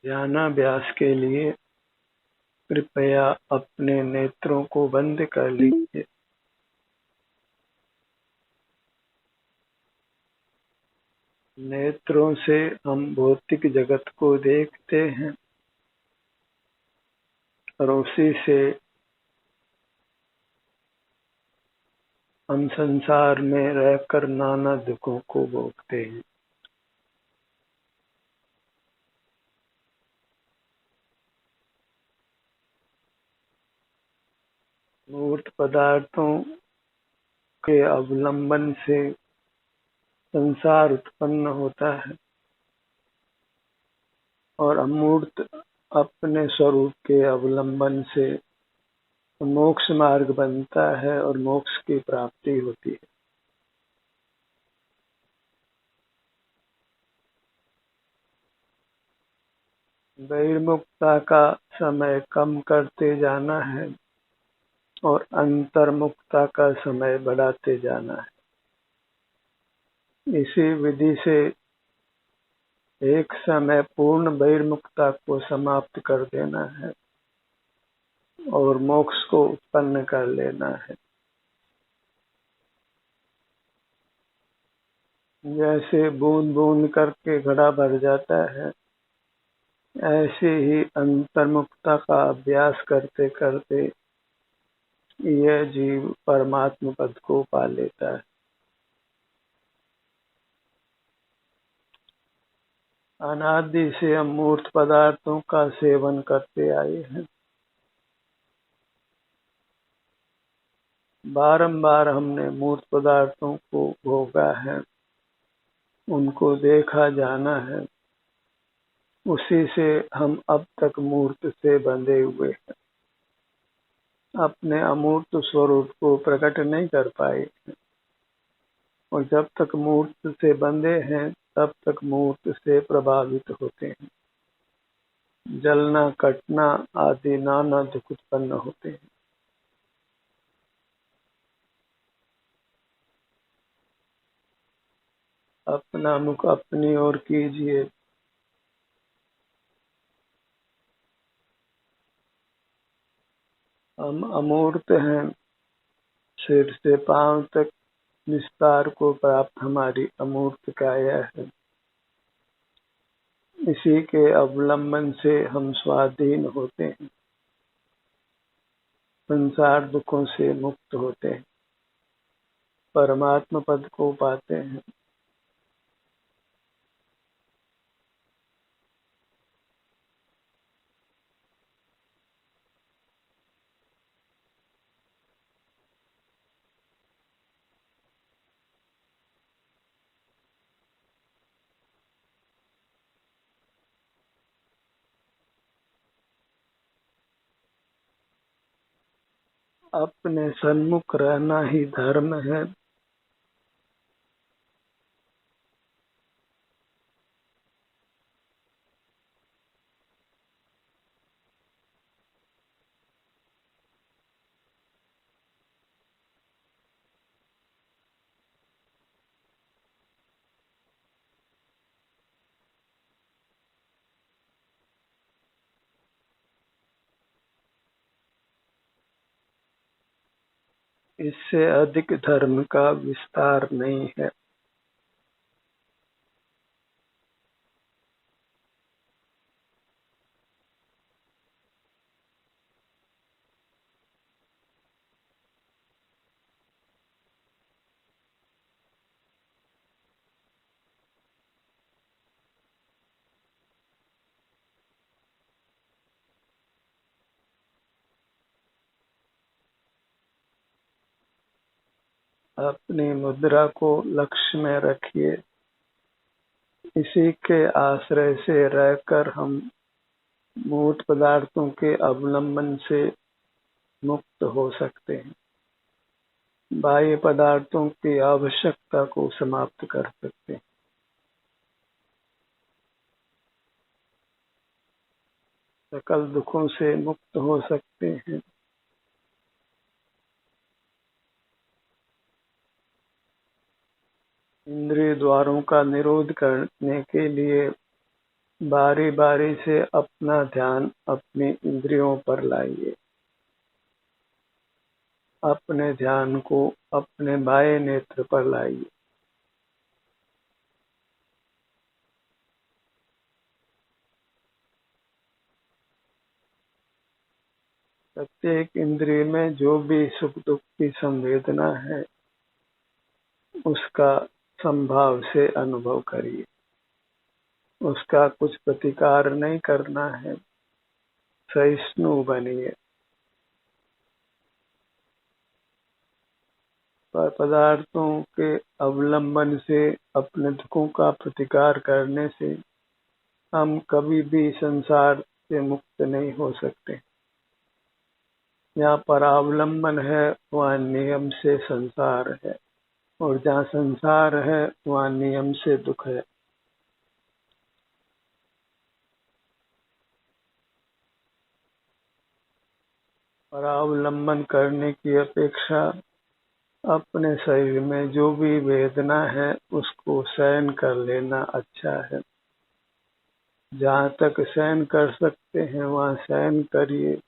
ध्यानाभ्यास के लिए कृपया अपने नेत्रों को बंद कर लीजिए। नेत्रों से हम भौतिक जगत को देखते हैं और उसी से हम संसार में रहकर नाना दुखों को भोगते हैं। मूर्त पदार्थों के अवलंबन से संसार उत्पन्न होता है और अमूर्त अपने स्वरूप के अवलंबन से मोक्ष मार्ग बनता है और मोक्ष की प्राप्ति होती है। बहिर्मुखता का समय कम करते जाना है और अंतर्मुखता का समय बढ़ाते जाना है। इसी विधि से एक समय पूर्ण बहिर्मुखता को समाप्त कर देना है और मोक्ष को उत्पन्न कर लेना है। जैसे बूंद बूंद करके घड़ा भर जाता है, ऐसे ही अंतर्मुखता का अभ्यास करते करते यह जीव परमात्म पद को पा लेता है। अनादि से हम मूर्त पदार्थों का सेवन करते आए हैं। बारंबार हमने मूर्त पदार्थों को भोगा है, उनको देखा जाना है। उसी से हम अब तक मूर्त से बंधे हुए हैं, अपने अमूर्त स्वरूप को प्रकट नहीं कर पाए। और जब तक मूर्त से बंधे हैं तब तक मूर्त से प्रभावित होते हैं। जलना, कटना आदि नाना दुख उत्पन्न होते हैं। अपना मुख अपनी ओर कीजिए। हम अमूर्त हैं। सिर से पांव तक विस्तार को प्राप्त हमारी अमूर्त काया है। इसी के अवलंबन से हम स्वाधीन होते हैं, संसार दुखों से मुक्त होते हैं, परमात्मा पद को पाते हैं। अपने सन्मुख रहना ही धर्म है। इससे अधिक धर्म का विस्तार नहीं है। अपनी मुद्रा को लक्ष्य में रखिए। इसी के आश्रय से रहकर हम मूर्त पदार्थों के अवलंबन से मुक्त हो सकते हैं, बाह्य पदार्थों की आवश्यकता को समाप्त कर सकते हैं, सकल दुखों से मुक्त हो सकते हैं। इंद्रिय द्वारों का निरोध करने के लिए बारी बारी से अपना ध्यान अपनी इंद्रियों पर लाइए। अपने ध्यान को अपने बाएं नेत्र पर लाइए। प्रत्येक इंद्रिय में जो भी सुख दुख की संवेदना है उसका संभाव से अनुभव करिए। उसका कुछ प्रतिकार नहीं करना है, सहिष्णु बनिए। पर पदार्थों के अवलंबन से, अपने दुखों का प्रतिकार करने से हम कभी भी संसार से मुक्त नहीं हो सकते। यहाँ पर अवलंबन है वहाँ नियम से संसार है, और जहाँ संसार है वहाँ नियम से दुख है। परावलंबन करने की अपेक्षा अपने शरीर में जो भी वेदना है उसको सहन कर लेना अच्छा है। जहाँ तक सहन कर सकते हैं वहाँ सहन करिए,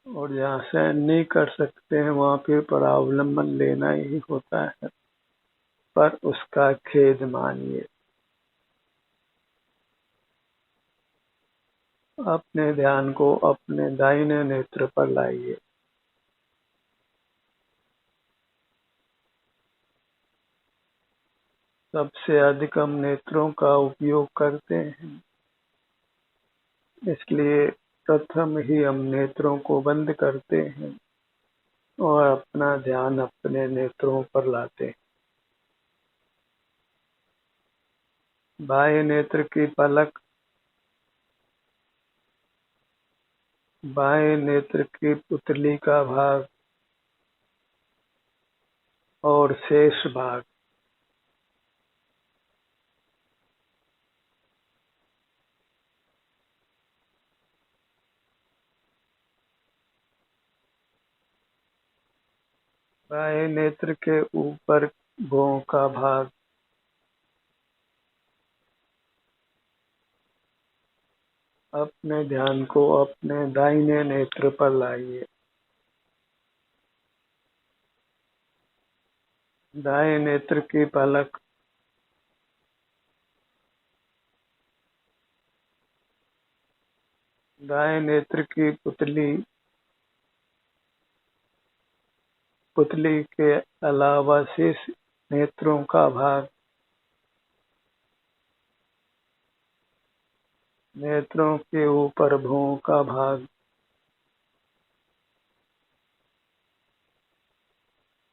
और जहाँ सहन नहीं कर सकते हैं वहाँ फिर परावलंबन लेना ही होता है, पर उसका खेद मानिए। अपने ध्यान को अपने दाहिने नेत्र पर लाइए। सबसे अधिक हम नेत्रों का उपयोग करते हैं, इसलिए प्रथम ही हम नेत्रों को बंद करते हैं और अपना ध्यान अपने नेत्रों पर लाते हैं। बाएं नेत्र की पलक बाएं नेत्र की पुतली का भाग और शेष भाग बाएं नेत्र के ऊपर भौं का भाग अपने ध्यान को अपने दाहिने नेत्र पर लाइए। दाएं नेत्र की पलक दाएं नेत्र की पुतली के अलावा शेष नेत्रों का भाग नेत्रों के ऊपर भौं का भाग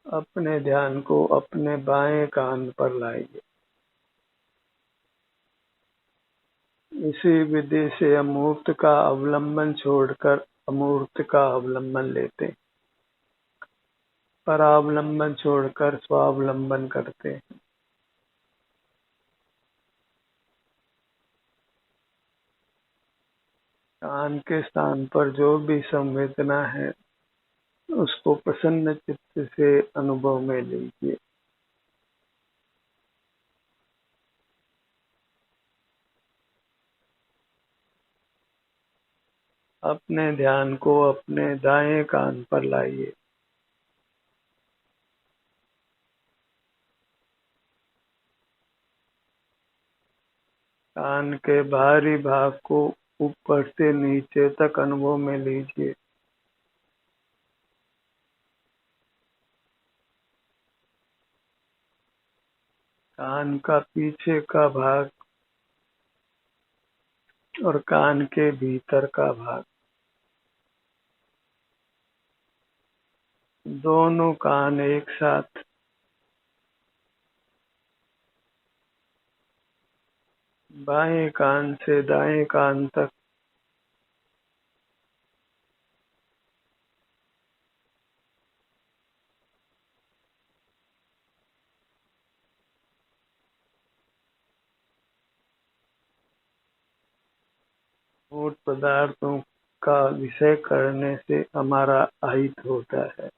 अपने ध्यान को अपने बाएं कान पर लाइए। इसी विधि से हम मूर्त का अवलंबन छोड़कर अमूर्त का अवलंबन लेते हैं, परावलंबन छोड़कर स्वावलंबन करते हैं। कान के स्थान पर जो भी संवेदना है उसको प्रसन्न चित्त से अनुभव में लीजिए। अपने ध्यान को अपने दाएं कान पर लाइए। कान के बाहरी भाग को ऊपर से नीचे तक अनुभव में लीजिए। कान का पीछे का भाग और कान के भीतर का भाग, दोनों कान एक साथ बाएं कान से दाएं कान तक मूर्त पदार्थों का विषय करने से हमारा अहित होता है।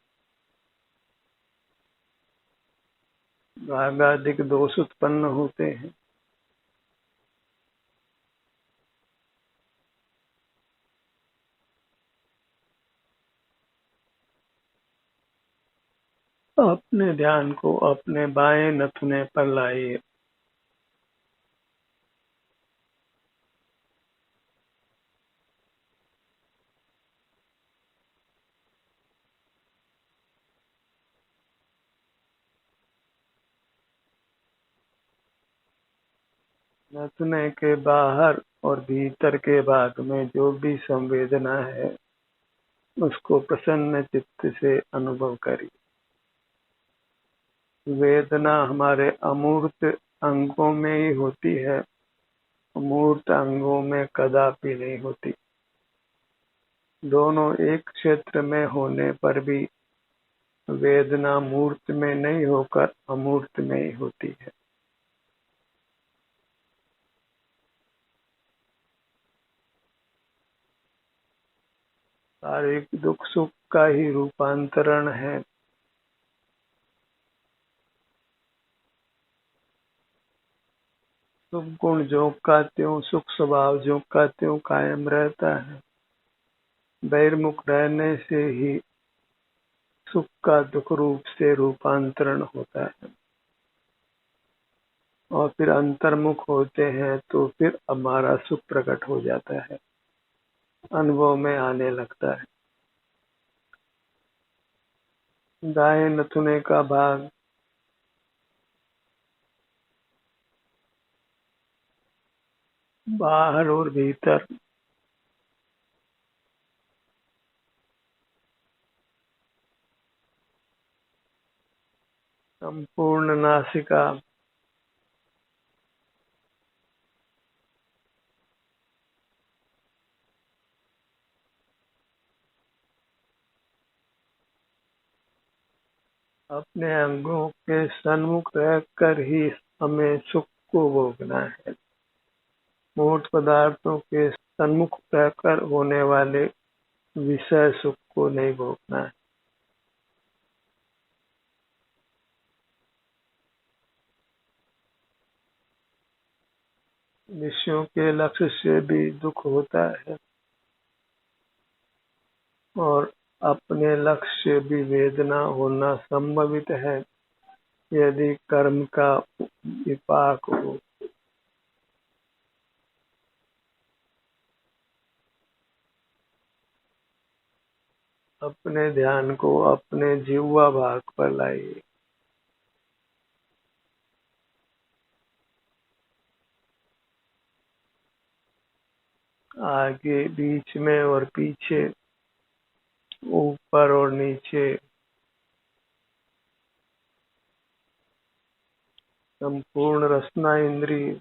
रागादिक दोष उत्पन्न होते हैं। अपने ध्यान को अपने बाएं नथुने पर लाइए। नथुने के बाहर और भीतर के भाग में जो भी संवेदना है उसको प्रसन्न चित्त से अनुभव करिए। वेदना हमारे अमूर्त अंगों में ही होती है, अमूर्त अंगों में कदापि नहीं होती। दोनों एक क्षेत्र में होने पर भी वेदना मूर्त में नहीं होकर अमूर्त में ही होती है। शारीरिक दुख सुख का ही रूपांतरण है। सुख गुण जो का त्यों, सुख स्वभाव जो का त्यों कायम रहता है। बहिर्मुख रहने से ही सुख का दुख रूप से रूपांतरण होता है, और फिर अंतर्मुख होते हैं तो फिर हमारा सुख प्रकट हो जाता है, अनुभव में आने लगता है। दाएं नथुने का भाग बाहर और भीतर संपूर्ण नासिका अपने अंगों के सन्मुख रहकर ही हमें सुख को भोगना है। मूर्त पदार्थों के सन्मुख रहकर होने वाले विषय सुख को नहीं भोगना है। विषयों के लक्ष्य से भी दुख होता है और अपने लक्ष्य से भी वेदना होना संभवित है यदि कर्म का विपाक हो। अपने ध्यान को अपने जिह्वा भाग पर लाइए। आगे, बीच में और पीछे, ऊपर और नीचे, संपूर्ण रसना इंद्रिय,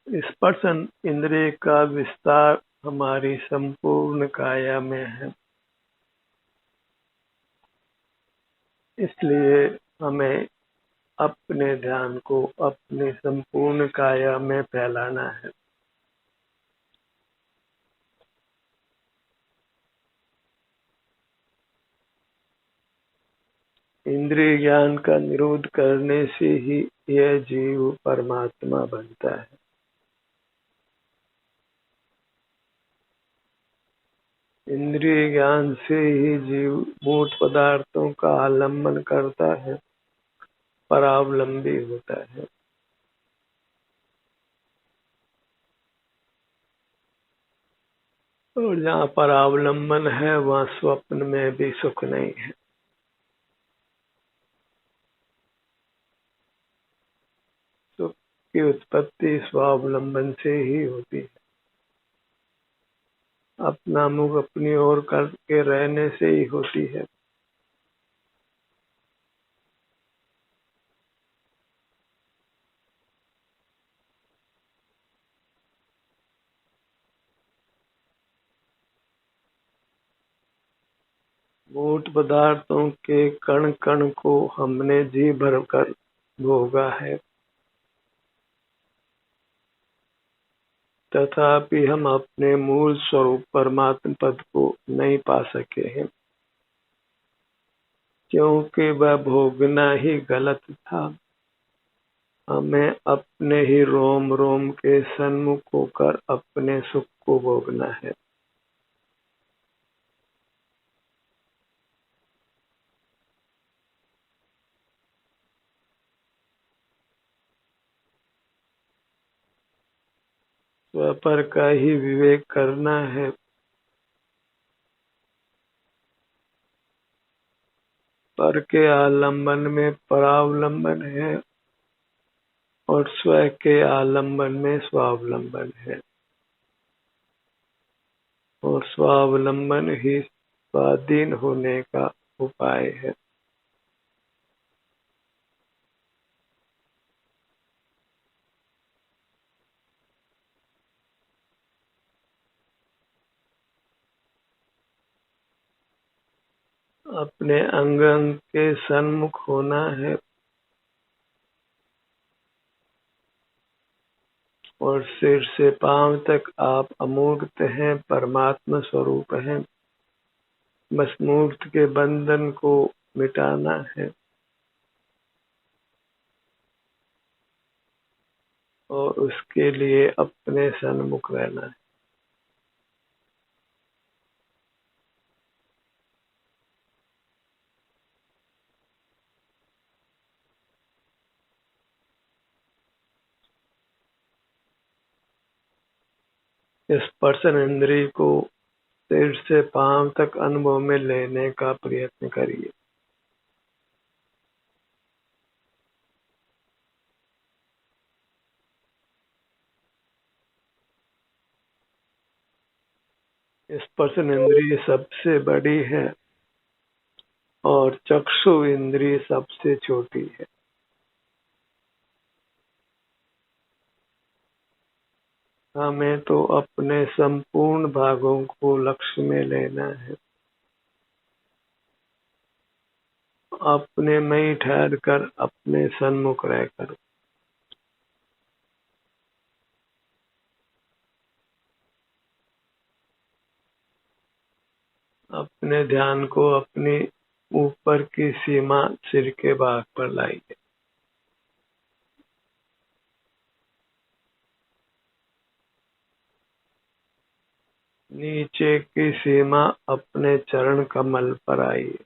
स्पर्शन इंद्रिय का विस्तार हमारी संपूर्ण काया में है। इसलिए हमें अपने ध्यान को अपनी संपूर्ण काया में फैलाना है। इंद्रिय ज्ञान का निरोध करने से ही यह जीव परमात्मा बनता है। इंद्रिय ज्ञान से ही जीव मूर्त पदार्थों का आलम्बन करता है, परावलंबी होता है। और जहाँ परावलंबन है वहाँ स्वप्न में भी सुख नहीं है। सुख की उत्पत्ति स्वावलंबन से ही होती है। अपना मुख अपनी ओर करके रहने से ही होती है। मूर्त पदार्थों के कण कण को हमने जी भर कर भोगा है, तथापि हम अपने मूल स्वरूप परमात्म पद को नहीं पा सके हैं, क्योंकि वह भोगना ही गलत था। हमें अपने ही रोम रोम के सन्मुख होकर अपने सुख को भोगना है। स्वपर का ही विवेक करना है। पर के आलम्बन में परावलंबन है और स्व के आलम्बन में स्वावलंबन है, और स्वावलंबन ही स्वाधीन होने का उपाय है। अपने अंग अंग के सन्मुख होना है और सिर से पांव तक आप अमूर्त हैं, परमात्मा स्वरूप हैं। बस मूर्त के बंधन को मिटाना है और उसके लिए अपने सन्मुख रहना है। स्पर्शन इंद्रिय को सिर से पांव तक अनुभव में लेने का प्रयत्न करिए। स्पर्शन इंद्रिय सबसे बड़ी है और चक्षु इंद्रिय सबसे छोटी है। हमें तो अपने संपूर्ण भागों को लक्ष्य में लेना है। अपने में ही ठहर कर, अपने सन्मुख रहकर। अपने ध्यान को अपनी ऊपर की सीमा सिर के भाग पर लाइए। नीचे की सीमा अपने चरण कमल पर आइए।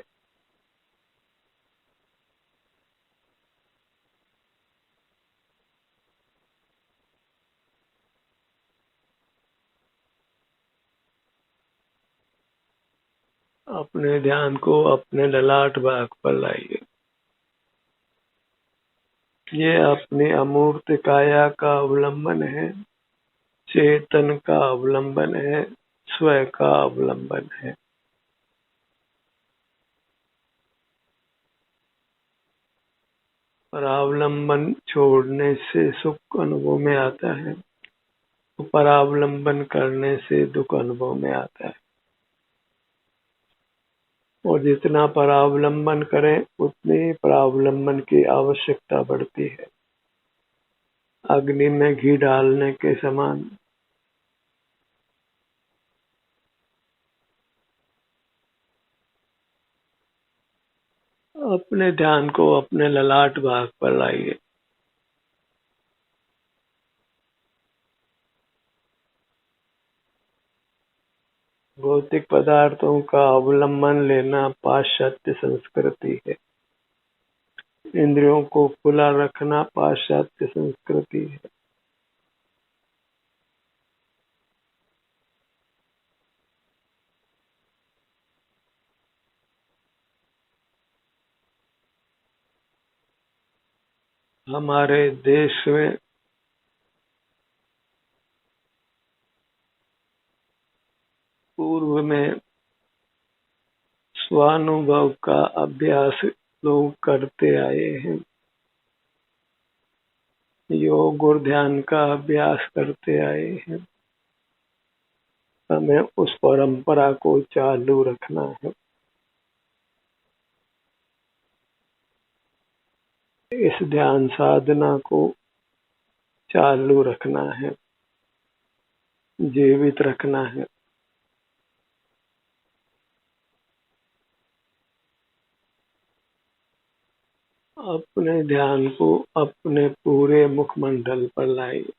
अपने ध्यान को अपने ललाट भाग पर लाइए। ये अपनी अमूर्त काया का अवलंबन है, चेतन का अवलंबन है, स्व का अवलंबन है। परावलंबन छोड़ने से सुख अनुभव में आता है, तो परावलंबन करने से दुख अनुभव में आता है। और जितना परावलंबन करें उतनी ही परावलंबन की आवश्यकता बढ़ती है। अग्नि में घी डालने के समान। अपने ध्यान को अपने ललाट भाग पर लाइए। भौतिक पदार्थों का अवलंबन लेना पाश्चात्य संस्कृति है। इंद्रियों को खुला रखना पाश्चात्य संस्कृति है। हमारे देश में पूर्व में स्वानुभव का अभ्यास लोग करते आए हैं, योग और ध्यान का अभ्यास करते आए हैं। हमें उस परंपरा को चालू रखना है। इस ध्यान साधना को चालू रखना है, जीवित रखना है। अपने ध्यान को अपने पूरे मुखमंडल पर लाइए।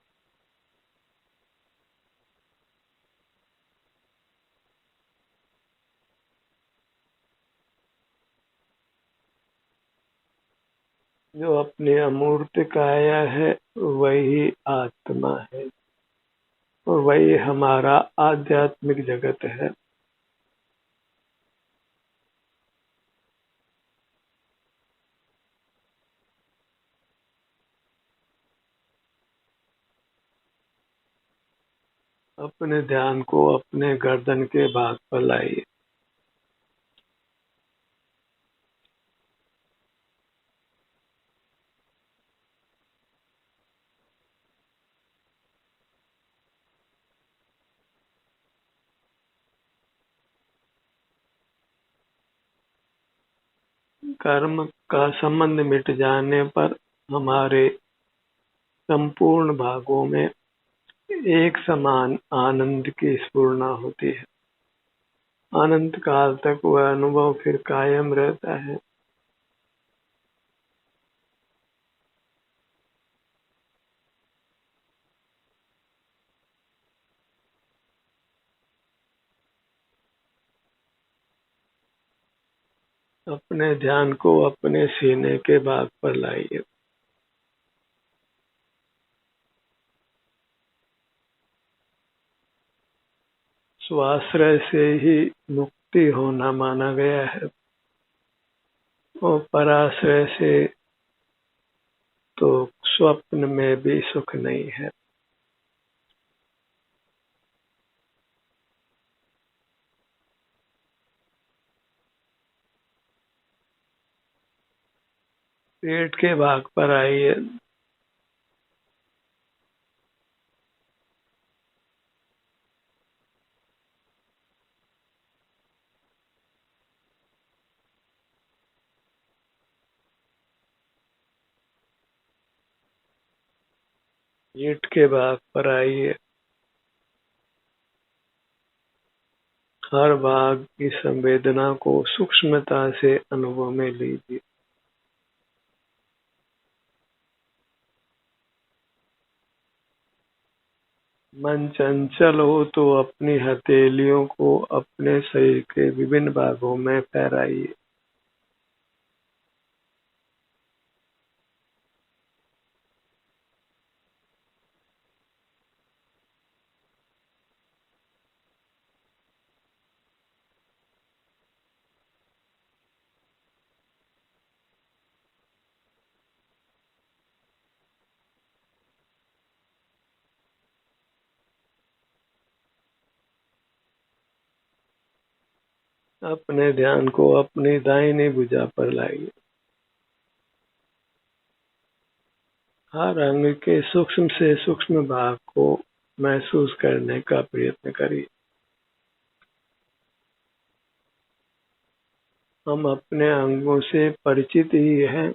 जो अपने अमूर्त काया है वही आत्मा है और वही हमारा आध्यात्मिक जगत है। अपने ध्यान को अपने गर्दन के भाग पर लाइए। कर्म का संबंध मिट जाने पर हमारे संपूर्ण भागों में एक समान आनंद की स्फुरना होती है। अनंत काल तक वह अनुभव फिर कायम रहता है। अपने ध्यान को अपने सीने के भाग पर लाइए। स्वाश्रय से ही मुक्ति होना माना गया है और पराश्रय से तो स्वप्न में भी सुख नहीं है। पेट के भाग पर आइए। पीठ के भाग पर आइए। हर भाग की संवेदना को सूक्ष्मता से अनुभव में लीजिए। मन चंचल हो तो अपनी हथेलियों को अपने शरीर के विभिन्न भागों में फहराइए। अपने ध्यान को अपनी दाहिनी भुजा पर लाइए। हर अंग के सूक्ष्म से सूक्ष्म भाग को महसूस करने का प्रयत्न करिए। हम अपने अंगों से परिचित ही हैं।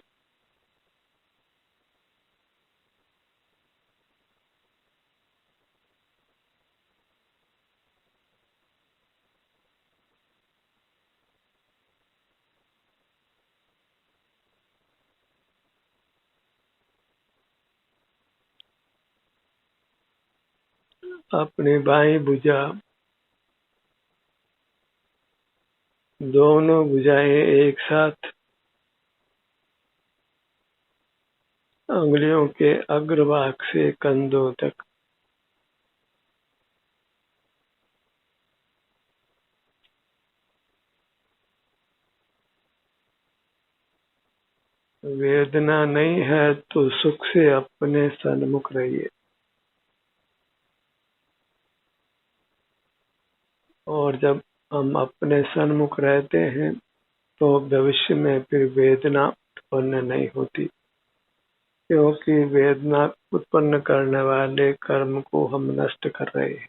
अपनी बाईं भुजा, दोनों भुजाएं एक साथ अंगुलियों के अग्रभाग से कंधों तक। वेदना नहीं है तो सुख से अपने सन्मुख रहिए और जब हम अपने सन्मुख रहते हैं तो भविष्य में फिर वेदना उत्पन्न नहीं होती, क्योंकि वेदना उत्पन्न करने वाले कर्म को हम नष्ट कर रहे हैं।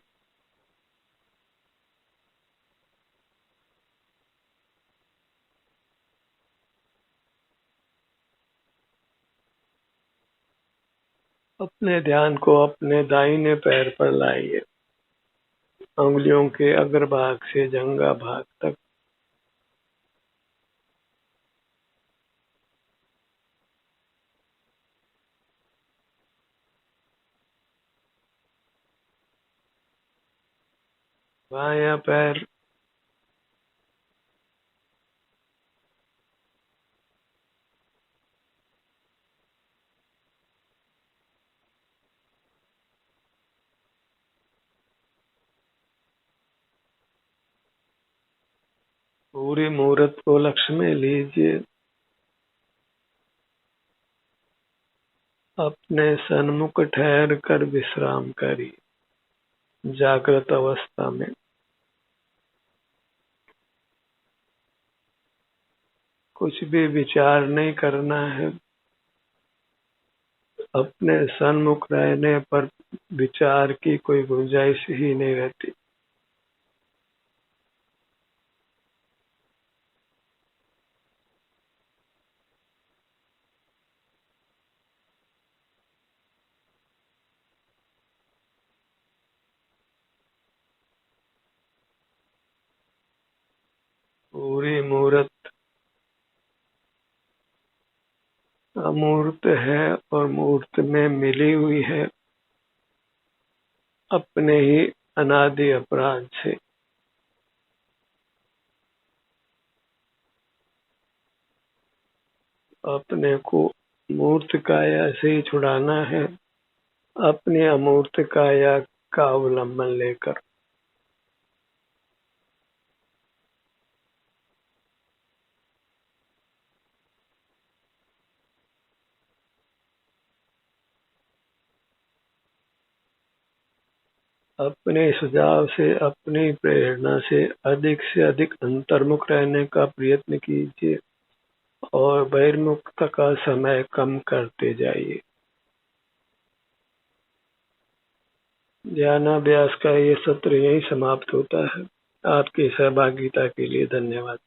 अपने ध्यान को अपने दाहिने पैर पर लाइए, उंगलियों के अग्रभाग से जंघा भाग तक। बायां पैर पूरी मुहूर्त को लक्ष्य में लीजिए। अपने सन्मुख ठहर कर विश्राम करिए। जागृत अवस्था में कुछ भी विचार नहीं करना है। अपने सन्मुख रहने पर विचार की कोई गुंजाइश ही नहीं रहती। पूरी मुहूर्त अमूर्त है और मूर्त में मिली हुई है अपने ही अनादि अपराध से। अपने को मूर्त काया से ही छुड़ाना है, अपनी अमूर्त काया का अवलंबन लेकर। अपने सुझाव से, अपनी प्रेरणा से अधिक अंतर्मुख रहने का प्रयत्न कीजिए और बहिर्मुख का समय कम करते जाइए। ध्यानाभ्यास का ये सत्र यही समाप्त होता है। आपकी सहभागिता के लिए धन्यवाद।